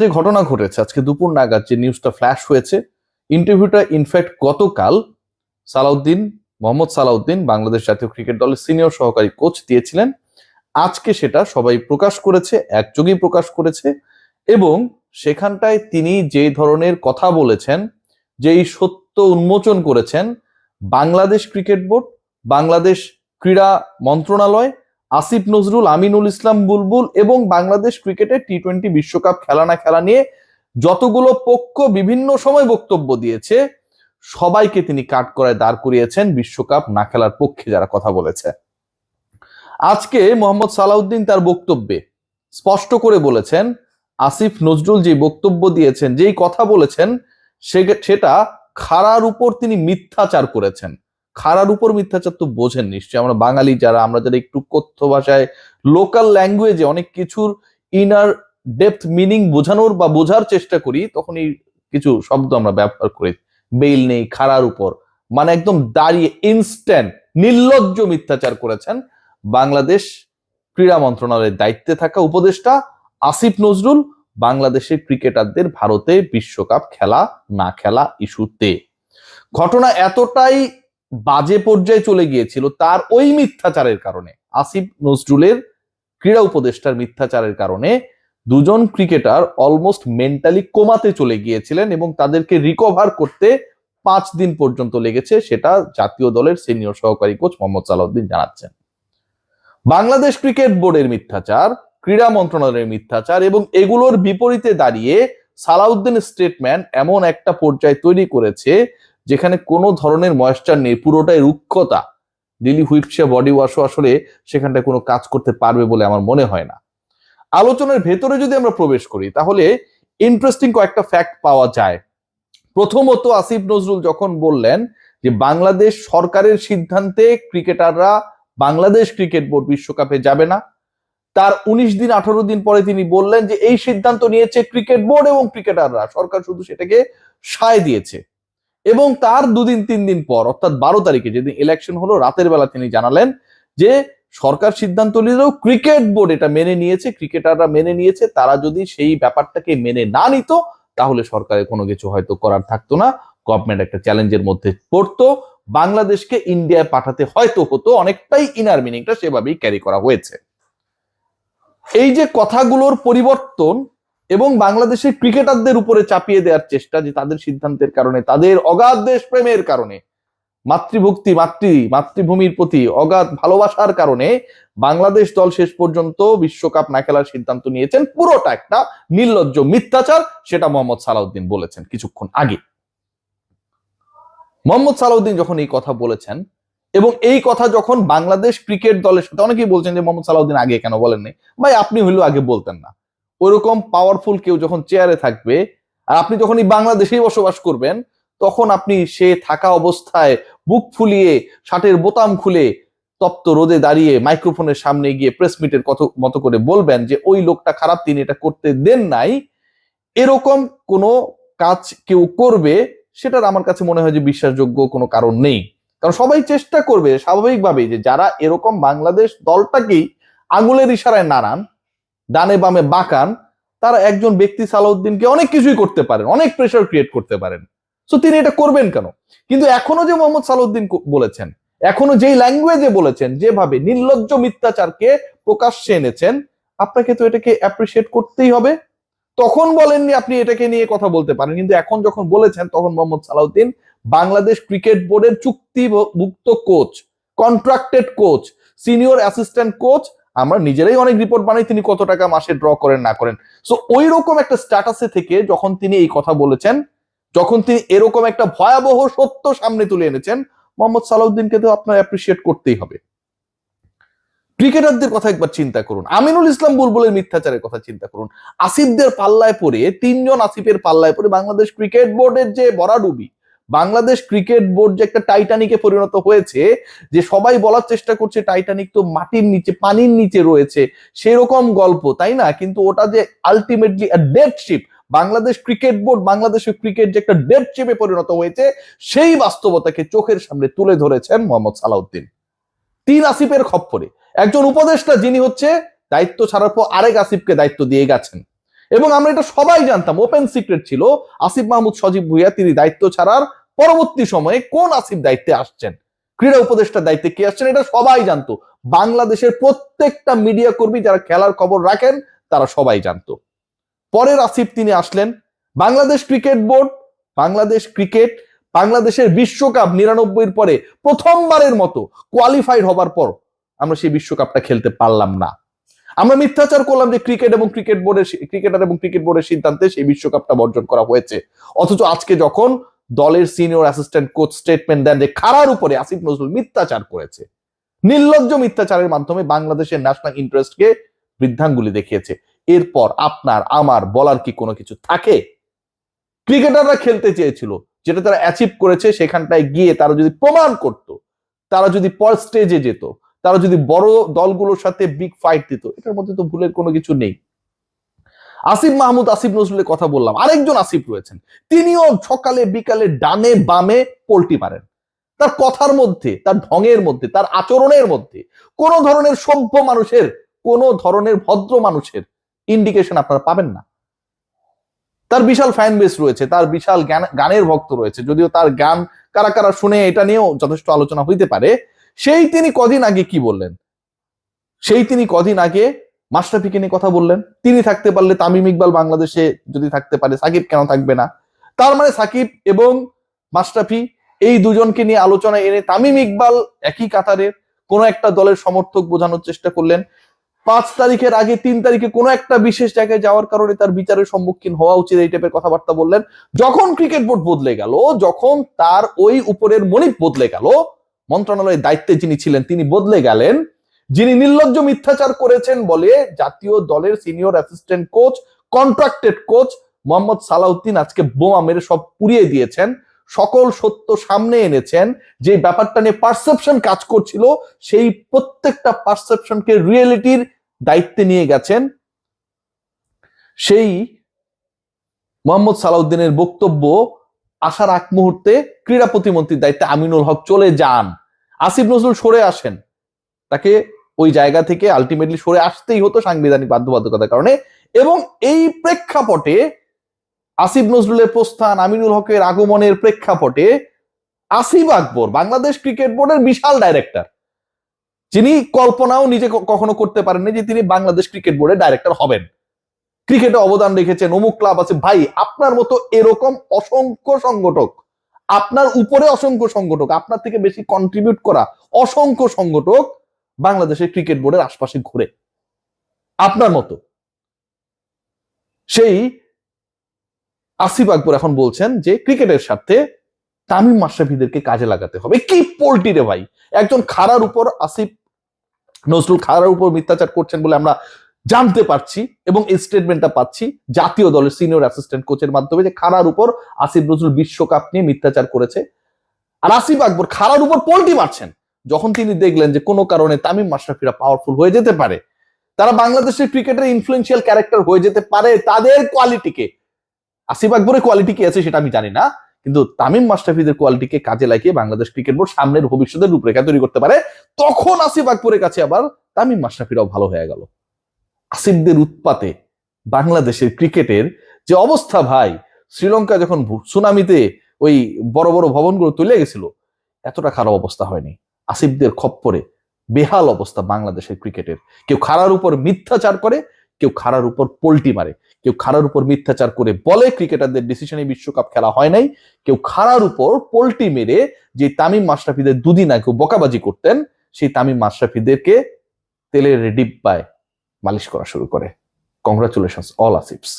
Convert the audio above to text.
যে ঘটনা ঘটেছে আজকে দুপুর নাগাদ যে নিউজটা ফ্ল্যাশ হয়েছে, ইন্টারভিউটা ইনফ্যাক্ট গতকাল মোহাম্মদ সালাউদ্দিন বাংলাদেশ জাতীয় ক্রিকেট দলের সিনিয়র সহকারী কোচ দিয়েছিলেন। আজকে সেটা সবাই প্রকাশ করেছে, একযোগেই প্রকাশ করেছে এবং সেখানটায় তিনি যে ধরনের কথা বলেছেন, যেই সত্য উন্মোচন করেছেন, বাংলাদেশ ক্রিকেট বোর্ড, বাংলাদেশ ক্রীড়া মন্ত্রণালয়, আসিফ নজরুল, আমিনুল ইসলাম বুলবুল এবং বাংলাদেশ ক্রিকেটে টি-20 বিশ্বকাপ খেলা না খেলা নিয়ে যতগুলো পক্ষ বিভিন্ন সময় বক্তব্য দিয়েছে, সবাইকে তিনি কাট করায় দাঁড় করিয়েছেন বিশ্বকাপ না খেলার পক্ষে যারা কথা বলেছে। আজকে মোহাম্মদ সালাউদ্দিন তার বক্তব্যে স্পষ্ট করে বলেছেন, আসিফ নজরুল যে বক্তব্য দিয়েছেন, যেই কথা বলেছেন, সেটা খাড়ার উপর তিনি মিথ্যাচার করেছেন। খাড়ার উপর মিথ্যাচার তো বোঝেন নিশ্চয়ই, আমরা বাঙালি যারা একটু কথ্য ভাষায় লোকাল ল্যাঙ্গুয়েজে অনেক কিছুর ইনার ডেপথ মিনিং বোঝানোর বা বোঝার চেষ্টা করি, তখন এই কিছু শব্দ আমরা ব্যবহার করি। বেইল নেই, খাড়ার উপর, মানে একদম দাঁড়িয়ে ইনস্ট্যান্ট নির্লজ্জ মিথ্যাচার করেছেন বাংলাদেশ ক্রীড়া মন্ত্রণালয়ের দায়িত্বে থাকা উপদেষ্টা আসিফ নজরুল বাংলাদেশের ক্রিকেটারদের ভারতে বিশ্বকাপ খেলা না খেলা ইস্যুতে। ঘটনা এতটাই বাজে পর্যায়ে চলে গিয়েছিল তার ওই মিথ্যাচারের কারণে, আসিফ নজরুলের ক্রীড়া উপদেষ্টার মিথ্যাচারের কারণে দুজন ক্রিকেটার অলমোস্ট মেন্টালি কোমাতে চলে গিয়েছিলেন এবং তাদেরকে রিকভার করতে 5 দিন পর্যন্ত লেগেছে, সেটা জাতীয় দলের সিনিয়র সহকারী কোচ মোহাম্মদ সালাউদ্দিন জানাচ্ছেন। বাংলাদেশ ক্রিকেট বোর্ডের মিথ্যাচার, ক্রীড়া মন্ত্রণালয়ের মিথ্যাচার এবং এগুলোর বিপরীতে দাঁড়িয়ে সালাউদ্দিনের স্টেটমেন্ট এমন একটা পর্যায়ে তৈরি করেছে যেখানে কোনো ধরনের ময়েশ্চার নেই, পুরোটাই রুক্ষতা। লিলি হুইপসে বডি ওয়াশও আসলে সেখানটায় কোনো কাজ করতে পারবে বলে আমার মনে হয় না। আলোচনার ভেতরে যদি আমরা প্রবেশ করি তাহলে ইন্টারেস্টিং কয়েকটা ফ্যাক্ট পাওয়া যায়। প্রথমত, আসিফ নজরুল যখন বললেন যে বাংলাদেশ সরকারের সিদ্ধান্তে ক্রিকেটাররা বাংলাদেশ ক্রিকেট বোর্ড বিশ্বকাপে যাবে না, তার 19 দিন 18 দিন পরে তিনি বললেন যে এই সিদ্ধান্ত নিয়েছে ক্রিকেট বোর্ড এবং ক্রিকেটাররা, সরকার শুধু সেটাকে সায় দিয়েছে। এবং তার 2-3 দিন পর অর্থাৎ 12 তারিখে যেদিন ইলেকশন হলো, রাতের বেলা তিনি জানালেন যে সরকার সিদ্ধান্ত নিলেও ক্রিকেট বোর্ড এটা মেনে নিয়েছে, ক্রিকেটাররা মেনে নিয়েছে, তারা যদি সেই ব্যাপারটাকে মেনে না নিত তাহলে সরকারের কোনো কিছু হয়তো করার থাকতো না, গভর্নমেন্ট একটা চ্যালেঞ্জের মধ্যে পড়তো, বাংলাদেশকে ইন্ডিয়ায় পাঠাতে হয়তো হতো। অনেকটাই ইনার মিনিংটা সেভাবেই ক্যারি করা হয়েছে। এই যে কথাগুলোর পরিবর্তন এবং বাংলাদেশের ক্রিকেটারদের উপরে চাপিয়ে দেওয়ার চেষ্টা যে তাদের সিদ্ধান্তের কারণে, তাদের অগাধ দেশপ্রেমের কারণে, মাতৃভক্তি মাতৃভূমির প্রতি অগাধ ভালোবাসার কারণে বাংলাদেশ দল শেষ পর্যন্ত বিশ্বকাপ না খেলার সিদ্ধান্ত নিয়েছেন, পুরোটা একটা নির্লজ্জ মিথ্যাচার, সেটা মোহাম্মদ সালাউদ্দিন বলেছেন কিছুক্ষণ আগে। মোহাম্মদ সালাউদ্দিন যখন এই কথা বলেছেন এবং এই কথা যখন বাংলাদেশ ক্রিকেট দলের সাথে, অনেকেই বলছেন যে মোহাম্মদ সালাউদ্দিন আগে কেন বলেননি, ভাই আপনি হইলেও আগে বলতেন না। ওইরকম পাওয়ারফুল কেউ যখন চেয়ারে থাকবে আর আপনি যখন এই বাংলাদেশেই বসবাস করবেন, তখন আপনি সে থাকা অবস্থায় বুক ফুলিয়ে শার্টের বোতাম খুলে তপ্ত রোদে দাঁড়িয়ে মাইক্রোফোনের সামনে গিয়ে প্রেস মিটের মতো করে বলবেন যে ওই লোকটা খারাপ, তিনি এটা করতে দেন নাই। এরকম কোনো কাজ কেউ করবে সেটার আমার কাছে মনে হয় যে বিশ্বাসযোগ্য কোনো কারণ নেই। কারণ সবাই চেষ্টা করবে স্বাভাবিকভাবেই যে যারা এরকম বাংলাদেশ দলটাকেই আঙুলের ইশারায় নাড়ান, ডানে বামে বাঁকান, তারা একজন ব্যক্তি সালাউদ্দিনকে অনেক কিছুই করতে পারেন, অনেক প্রেশার ক্রিয়েট করতে পারেন। সো তিনি এটা করবেন কেন? কিন্তু এখনো যে মোহাম্মদ সালাউদ্দিন বলেছেন, এখনো যেই ল্যাঙ্গুয়েজে বলেছেন, যেভাবে নির্লজ্জ মিথ্যাচারকে প্রকাশ্যে এনেছেন, আপনাকে তো এটাকে অ্যাপ্রিসিয়েট করতেই হবে। তখন বলেননি আপনি এটাকে নিয়ে কথা বলতে পারেন, কিন্তু এখন যখন বলেছেন তখন মোহাম্মদ সালাউদ্দিন বাংলাদেশ ক্রিকেট বোর্ডের চুক্তিভুক্ত coach, contracted coach, senior assistant coach, আমরা নিজেরাই অনেক রিপোর্ট বানাই তিনি কত টাকা মাসে ড্র করেন না করেন। সো ওই রকম একটা স্ট্যাটাসে থেকে যখন তিনি এই কথা বলেছেন, যখন তিনি এরকম একটা ভয়াবহ সত্য সামনে তুলে এনেছেন, মোহাম্মদ সালাউদ্দিনকে তো আপনার অ্যাপ্রিসিয়েট করতেই হবে। ক্রিকেটারদের কথা একবার চিন্তা করুন, আমিনুল ইসলাম বুলবুলের মিথ্যাচারের কথা চিন্তা করুন, আসিফদের পাল্লায় পড়ে, 3 জন আসিফের পাল্লায় পড়ে বাংলাদেশ ক্রিকেট বোর্ডের যে ভরাডুবি, বাংলাদেশ ক্রিকেট বোর্ড যে একটা টাইটানিকে পরিণত হয়েছে, যে সবাই বলার চেষ্টা করছে টাইটানিক তো মাটির নিচে, পানির নিচে রয়েছে, সেরকম গল্প, তাই না? কিন্তু ওটা যে ultimately dead ship, Bangladesh cricket board, বাংলাদেশের ক্রিকেট যে একটা ডেড শিপে পরিণত হয়েছে, সেই বাস্তবতাকে চোখের সামনে তুলে ধরেছেন মোহাম্মদ সালাউদ্দিন। 3 আসিফের খপ্পরে একজন উপদেষ্টা যিনি হচ্ছে দায়িত্ব ছাড়ার পর আরেক আসিফকে দায়িত্ব দিয়ে গেছেন এবং আমরা এটা সবাই জানতাম, ওপেন সিক্রেট ছিল আসিফ মাহমুদ সজীব ভুঁইয়া তিনি দায়িত্ব ছাড়ার পরবর্তী সময়ে কোন আসিফ দায়িত্বে আসছেন, ক্রীড়া উপদেষ্টার দায়িত্বে কে আসছেন, এটা সবাই জানতো। বাংলাদেশের প্রত্যেকটা মিডিয়া কর্মী যারা খেলার খবর রাখেন তারা সবাই জানতো। পরের আসিফ তিনি আসলেন, Bangladesh cricket board, Bangladesh cricket, বাংলাদেশের বিশ্বকাপ 99-এর পরে প্রথমবারের মতো কোয়ালিফাইড হবার পর আমরা সেই বিশ্বকাপটা খেলতে পারলাম না। আমরা মিথ্যাচার করলাম যে ক্রিকেটার এবং ক্রিকেট বোর্ডের সিদ্ধান্তে সেই বিশ্বকাপটা বর্জন করা হয়েছে। অথচ আজকে যখন দলের সিনিয়র অ্যাসিস্ট্যান্ট কোচ স্টেটমেন্ট দেন যে খাড়ার উপরে আসিফ নজরুল মিথ্যাচার করেছে, নির্লজ্জ মিথ্যাচারের মাধ্যমে বাংলাদেশের ন্যাশনাল ইন্টারেস্টকে বৃদ্ধাঙ্গুলি দেখিয়েছে, এরপর আপনার আমার বলার কি কোনো কিছু থাকে? ক্রিকেটাররা খেলতে চেয়েছিল, যেটা তারা অ্যাচিভ করেছে, সেখানটায় গিয়ে তারা যদি প্রমাণ করত, তারা যদি পর স্টেজে যেত, তারা যদি বড় দলগুলোর সাথে বিগ ফাইট দিত, এটার মধ্যে তো ভুলের কোনো কিছু নেই। আসিফ মাহমুদ, আসিফ নজরুলের কথা বললাম, আরেকজন আসিফ রয়েছেন, তিনিও সকালে বিকালে ডানে বামে পোল্টি মারেন। তার কথার মধ্যে, তার ঢঙের মধ্যে, তার আচরণের মধ্যে কোন ধরনের সভ্য মানুষের, কোন ধরনের ভদ্র মানুষের ইন্ডিকেশন আপনারা পাবেন না। তার বিশাল ফ্যান বেস রয়েছে, তার বিশাল গানের ভক্ত রয়েছে, যদিও তার গান কারা কারা শুনে এটা নিয়েও যথেষ্ট আলোচনা হইতে পারে। তিনি কদিন আগে কি বললেন? তিনি কদিন আগে মাশরাফিকে নিয়ে কথা বললেন, তিনি থাকতে পারলে তামিম ইকবাল বাংলাদেশে যদি থাকতে পারে, সাকিব কেন থাকবে না? তার মানে সাকিব এবং মাশরাফি এই দুজনকে নিয়ে আলোচনা এনে তামিম ইকবাল একই কাতারের কোন একটা দলের সমর্থক বোঝানোর চেষ্টা করলেন। 5 তারিখের আগে 3 তারিখে কোনো একটা বিশেষ জায়গায় যাওয়ার কারণে তার বিচারের সম্মুখীন হওয়া উচিত, এই টাইপের কথাবার্তা বললেন। যখন ক্রিকেট বোর্ড বদলে গেল, যখন তার ওই উপরের মনিব বদলে গেল, মন্ত্রণালয়ের দায়িত্বে যিনি ছিলেন তিনি বদলে গেলেন, যিনি নির্লজ্জ মিথ্যাচার করেছেন বলে জাতীয় দলের senior assistant coach, contracted coach Mohammad Salauddin আজকে বোমা মেরে সব পুড়িয়ে দিয়েছেন, সকল সত্য সামনে এনেছেন। যে ব্যাপারটা নিয়ে পারসেপশন কাজ করছিল, সেই প্রত্যেকটা পারসেপশনকে রিয়েলিটির দায়িত্বে নিয়ে গেছেন। সেই মোহাম্মদ সালাউদ্দিনের বক্তব্য আসার আগ মুহূর্তে ক্রীড়া প্রতিমন্ত্রীর দায়িত্বে আমিনুল হক চলে যান, আসিফ নজরুল সরে আসেন, তাকে ওই জায়গা থেকে আলটিমেটলি সরে আসতেই হতো সাংবিধানিক বাধ্যবাধকতার কারণে। এবং এই প্রেক্ষাপটে আসিফ নজরুলের প্রস্থান, আমিনুল হকের আগমনের প্রেক্ষাপটে আসিফ আকবর বাংলাদেশ ক্রিকেট বোর্ডের বিশাল ডাইরেক্টর, যিনি কল্পনাও নিজে কখনো করতে পারেননি যে তিনি বাংলাদেশ ক্রিকেট বোর্ডের ডাইরেক্টর হবেন, ক্রিকেটে অবদান রেখেছেন, অমুক ক্লাব আছে। ভাই, আপনার মতো এরকম অসংখ্য সংগঠক, আপনার উপরে অসংখ্য সংগঠক, আপনার থেকে বেশি কন্ট্রিবিউট করা অসংখ্য সংগঠক বাংলাদেশের ক্রিকেট বোর্ডের আশপাশে ঘুরে, আপনার মতো। সেই আসিফ আকবর এখন বলছেন যে ক্রিকেটের সাথে তামিম মাশরাফিদেরকে কাজে লাগাতে হবে। কি পোল্টি রে ভাই! একজন খাড়ার উপর আসিফ নজরুল খাড়ার উপর মিথ্যাচার করছেন বলে আমরা জানতে পারছি, এবং এই স্টেটমেন্টটা পাচ্ছি জাতীয় দলের সিনিয়র অ্যাসিস্ট্যান্ট কোচের মাধ্যমে, যে খাড়ার উপর আসিফ নজরুল বিশ্বকাপ নিয়ে মিথ্যাচার করেছে। আর আসিফ আকবর খাড়ার উপর পোল্টি মারছেন যখন তিনি দেখলেন যে কোনো কারণে তামিম মাশরাফিরা পাওয়ারফুল হয়ে যেতে পারে, তারা বাংলাদেশের ক্রিকেটের ইনফ্লুয়েন্সিয়াল ক্যারেক্টার হয়ে যেতে পারে। তাদের কোয়ালিটিকে, আসিফ আকবরের কোয়ালিটি কি আছে সেটা আমি জানি না, কিন্তু তামিম মাশরাফিদের কোয়ালিটিকে কাজে লাগিয়ে বাংলাদেশ ক্রিকেট বোর্ড সামনের ভবিষ্যতের রূপরেখা তৈরি করতে পারে। তখন আসিফ আকবরের কাছে আবার তামিম মাশরাফিরাও ভালো হয়ে গেল। আসিফদের উৎপাতে বাংলাদেশের ক্রিকেটের যে অবস্থা ভাই, শ্রীলঙ্কা যখন সুনামিতে ওই বড় বড় ভবনগুলো তুলে গেছিল, এতটা খারাপ অবস্থা হয়নি। আসিফদের খপ্পরে বেহাল অবস্থা বাংলাদেশের ক্রিকেটের। কেউ খাড়ার উপর মিথ্যাচার করে, কেউ খাড়ার উপর পোল্টি মারে, কেউ খাড়ার উপর মিথ্যাচার করে বলে ক্রিকেটারদের ডিসিশনে বিশ্বকাপ খেলা হয় নাই, কেউ খাড়ার উপর পোল্টি মেরে যে তামিম মাশরাফিদের দুদিন আগে বকাবাজি করতেন, সেই তামিম মাশরাফিদেরকে তেলের ডিব্বায় মালিশ করা শুরু করে। Congratulations all আসিফস।